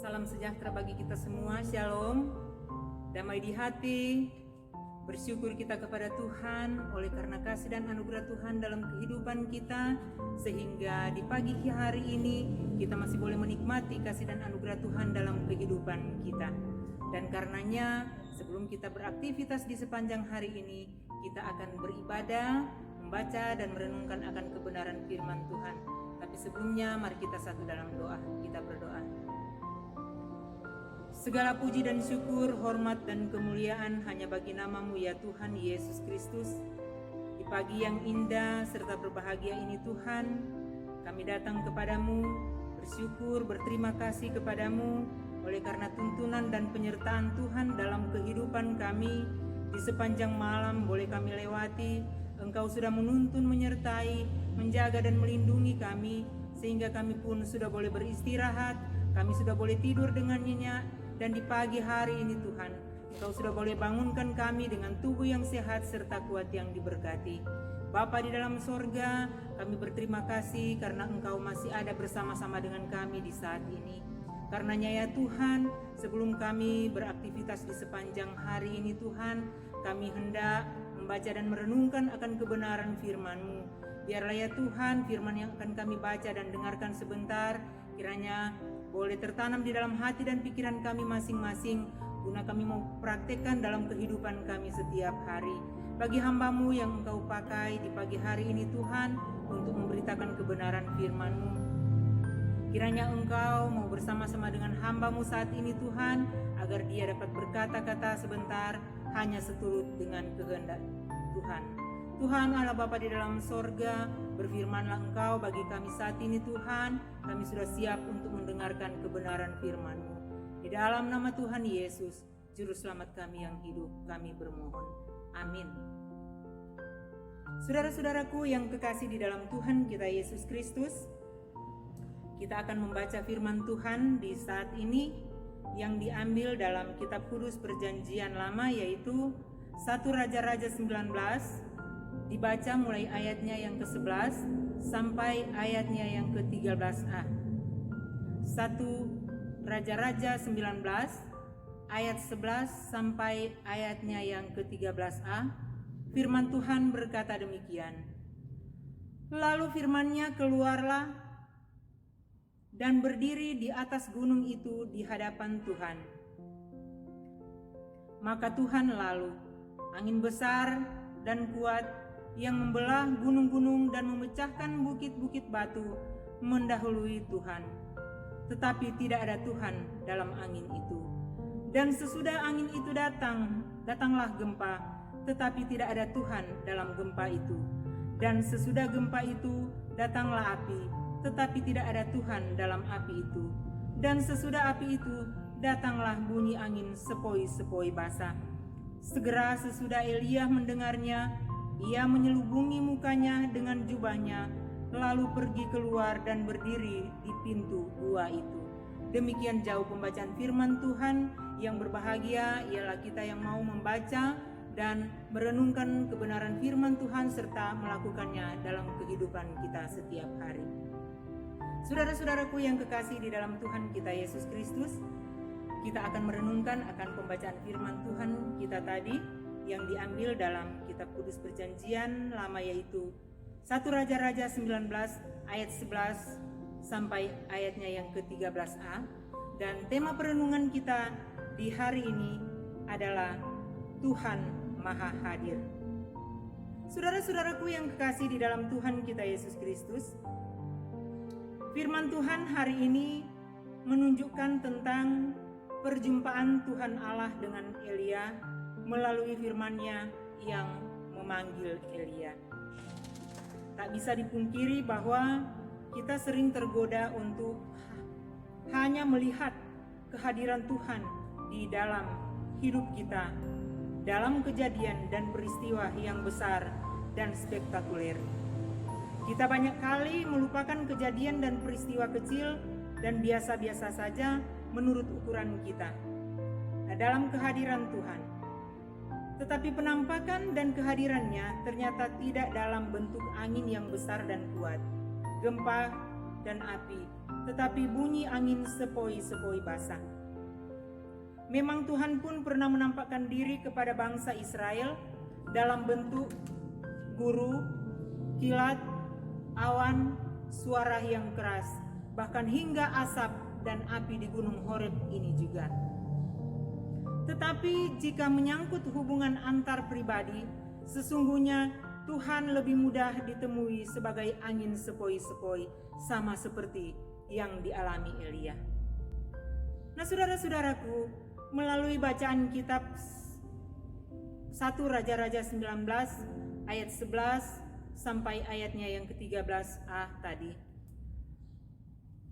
Salam sejahtera bagi kita semua, shalom, damai di hati. Bersyukur kita kepada Tuhan oleh karena kasih dan anugerah Tuhan dalam kehidupan kita, sehingga di pagi hari ini kita masih boleh menikmati kasih dan anugerah Tuhan dalam kehidupan kita. Dan karenanya sebelum kita beraktivitas di sepanjang hari ini, kita akan beribadah, membaca dan merenungkan akan kebenaran firman Tuhan. Tapi sebelumnya mari kita satu dalam doa. Kita berdoa. Segala puji dan syukur, hormat dan kemuliaan hanya bagi nama-Mu ya Tuhan Yesus Kristus. Di pagi yang indah serta berbahagia ini Tuhan, kami datang kepadamu, bersyukur, berterima kasih kepadamu oleh karena tuntunan dan penyertaan Tuhan dalam kehidupan kami. Di sepanjang malam boleh kami lewati, Engkau sudah menuntun, menyertai, menjaga dan melindungi kami, sehingga kami pun sudah boleh beristirahat, kami sudah boleh tidur dengan nyenyak. Dan di pagi hari ini Tuhan, Engkau sudah boleh bangunkan kami dengan tubuh yang sehat serta kuat yang diberkati. Bapa di dalam sorga, kami berterima kasih karena Engkau masih ada bersama-sama dengan kami di saat ini. Karenanya ya Tuhan, sebelum kami beraktivitas di sepanjang hari ini Tuhan, kami hendak membaca dan merenungkan akan kebenaran firman-Mu. Biarlah ya Tuhan, firman yang akan kami baca dan dengarkan sebentar, kiranya boleh tertanam di dalam hati dan pikiran kami masing-masing, guna kami mau praktekkan dalam kehidupan kami setiap hari. Bagi hamba-Mu yang Engkau pakai di pagi hari ini Tuhan, untuk memberitakan kebenaran firman-Mu, kiranya Engkau mau bersama-sama dengan hamba-Mu saat ini Tuhan, agar dia dapat berkata-kata sebentar hanya seturut dengan kehendak Tuhan. Tuhan Allah Bapa di dalam sorga, berfirmanlah Engkau bagi kami saat ini Tuhan, kami sudah siap untuk mendengarkan kebenaran firman-Mu. Di dalam nama Tuhan Yesus, Juru Selamat kami yang hidup, kami bermohon. Amin. Saudara-saudaraku yang kekasih di dalam Tuhan kita Yesus Kristus, kita akan membaca firman Tuhan di saat ini yang diambil dalam kitab Kudus Perjanjian Lama, yaitu 1 Raja-Raja 19, dibaca mulai ayatnya yang ke-11 sampai ayatnya yang ke-13a. 1 Raja-Raja 19 ayat 11 sampai ayatnya yang ke-13a. Firman Tuhan berkata demikian. Lalu firman-Nya keluarlah dan berdiri di atas gunung itu di hadapan Tuhan. Maka Tuhan lalu, angin besar dan kuat yang membelah gunung-gunung dan memecahkan bukit-bukit batu mendahului Tuhan. Tetapi tidak ada Tuhan dalam angin itu. Dan sesudah angin itu datanglah gempa, tetapi tidak ada Tuhan dalam gempa itu. Dan sesudah gempa itu datanglah api, tetapi tidak ada Tuhan dalam api itu. Dan sesudah api itu datanglah bunyi angin sepoi-sepoi basah. Segera sesudah Elia mendengarnya, ia menyelubungi mukanya dengan jubahnya, lalu pergi keluar dan berdiri di pintu gua itu. Demikian jauh pembacaan firman Tuhan. Yang berbahagia ialah kita yang mau membaca dan merenungkan kebenaran firman Tuhan serta melakukannya dalam kehidupan kita setiap hari. Saudara-saudaraku yang kekasih di dalam Tuhan kita Yesus Kristus, kita akan merenungkan akan pembacaan firman Tuhan kita tadi yang diambil dalam kitab Kudus Perjanjian Lama, yaitu 1 Raja-Raja 19 ayat 11 sampai ayatnya yang ke-13a. Dan tema perenungan kita di hari ini adalah Tuhan Maha Hadir. Saudara-saudaraku yang kekasih di dalam Tuhan kita Yesus Kristus, firman Tuhan hari ini menunjukkan tentang perjumpaan Tuhan Allah dengan Elia melalui firman-Nya yang memanggil Elia. Tak bisa dipungkiri bahwa kita sering tergoda untuk hanya melihat kehadiran Tuhan di dalam hidup kita, dalam kejadian dan peristiwa yang besar dan spektakuler. Kita banyak kali melupakan kejadian dan peristiwa kecil dan biasa-biasa saja menurut ukuran kita. Nah, dalam kehadiran Tuhan, tetapi penampakan dan kehadirannya ternyata tidak dalam bentuk angin yang besar dan kuat, gempa dan api, tetapi bunyi angin sepoi-sepoi basah. Memang Tuhan pun pernah menampakkan diri kepada bangsa Israel dalam bentuk guru, kilat, awan, suara yang keras, bahkan hingga asap dan api di Gunung Horeb ini juga. Tetapi jika menyangkut hubungan antar pribadi, sesungguhnya Tuhan lebih mudah ditemui sebagai angin sepoi-sepoi, sama seperti yang dialami Elia. Nah, saudara-saudaraku, melalui bacaan kitab 1 Raja-Raja 19 ayat 11 sampai ayatnya yang ke-13a tadi,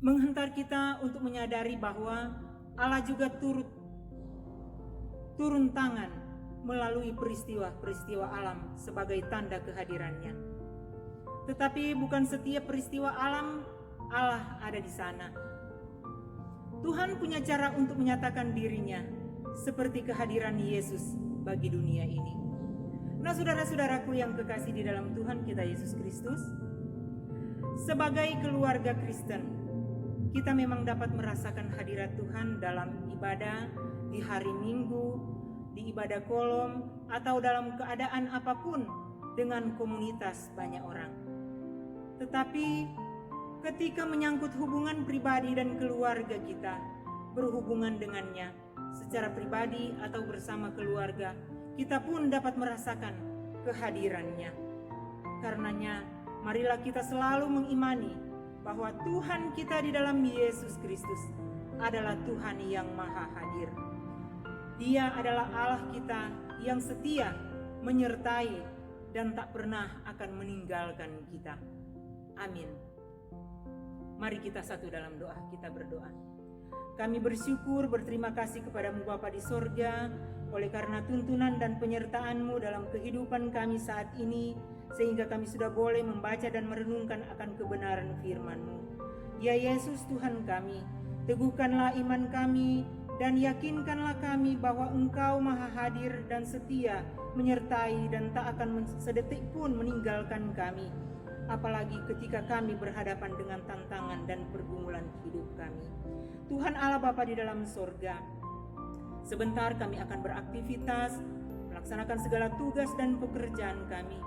menghantar kita untuk menyadari bahwa Allah juga turun tangan melalui peristiwa-peristiwa alam sebagai tanda kehadirannya. Tetapi bukan setiap peristiwa alam Allah ada di sana. Tuhan punya cara untuk menyatakan dirinya, seperti kehadiran Yesus bagi dunia ini. Nah, saudara-saudaraku yang kekasih di dalam Tuhan kita Yesus Kristus, sebagai keluarga Kristen, kita memang dapat merasakan hadirat Tuhan dalam ibadah di hari Minggu, di ibadah kolom, atau dalam keadaan apapun dengan komunitas banyak orang. Tetapi ketika menyangkut hubungan pribadi dan keluarga kita, berhubungan dengannya secara pribadi atau bersama keluarga, kita pun dapat merasakan kehadirannya. Karenanya, marilah kita selalu mengimani bahwa Tuhan kita di dalam Yesus Kristus adalah Tuhan yang Maha Hadir. Dia adalah Allah kita yang setia, menyertai, dan tak pernah akan meninggalkan kita. Amin. Mari kita satu dalam doa, kita berdoa. Kami bersyukur, berterima kasih kepadamu Bapa di sorga, oleh karena tuntunan dan penyertaan-Mu dalam kehidupan kami saat ini, sehingga kami sudah boleh membaca dan merenungkan akan kebenaran firman-Mu. Ya Yesus Tuhan kami, teguhkanlah iman kami, dan yakinkanlah kami bahwa Engkau Maha Hadir dan setia, menyertai dan tak akan sedetik pun meninggalkan kami, apalagi ketika kami berhadapan dengan tantangan dan pergumulan hidup kami. Tuhan Allah Bapa di dalam sorga, sebentar kami akan beraktivitas, melaksanakan segala tugas dan pekerjaan kami.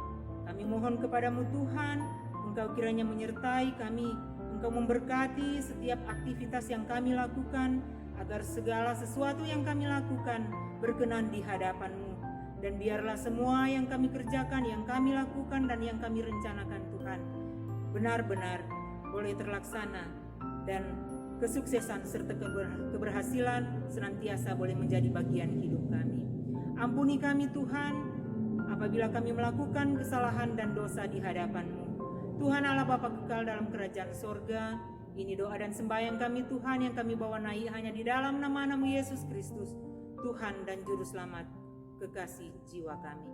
Kami mohon kepadamu Tuhan, Engkau kiranya menyertai kami, Engkau memberkati setiap aktivitas yang kami lakukan, agar segala sesuatu yang kami lakukan berkenan di hadapan-Mu. Dan biarlah semua yang kami kerjakan, yang kami lakukan, dan yang kami rencanakan Tuhan, benar-benar boleh terlaksana, dan kesuksesan serta keberhasilan senantiasa boleh menjadi bagian hidup kami. Ampuni kami Tuhan, apabila kami melakukan kesalahan dan dosa di hadapan-Mu. Tuhan Allah Bapa kekal dalam kerajaan sorga, ini doa dan sembahyang kami Tuhan yang kami bawa naik hanya di dalam nama-Mu Yesus Kristus, Tuhan dan Juru Selamat kekasih jiwa kami.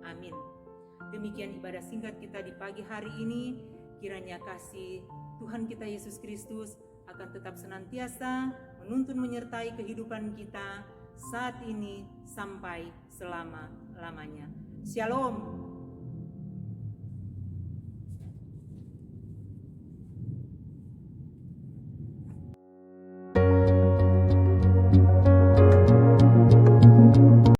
Amin. Demikian ibadah singkat kita di pagi hari ini. Kiranya kasih Tuhan kita Yesus Kristus akan tetap senantiasa menuntun menyertai kehidupan kita saat ini sampai selama-lamanya. Shalom.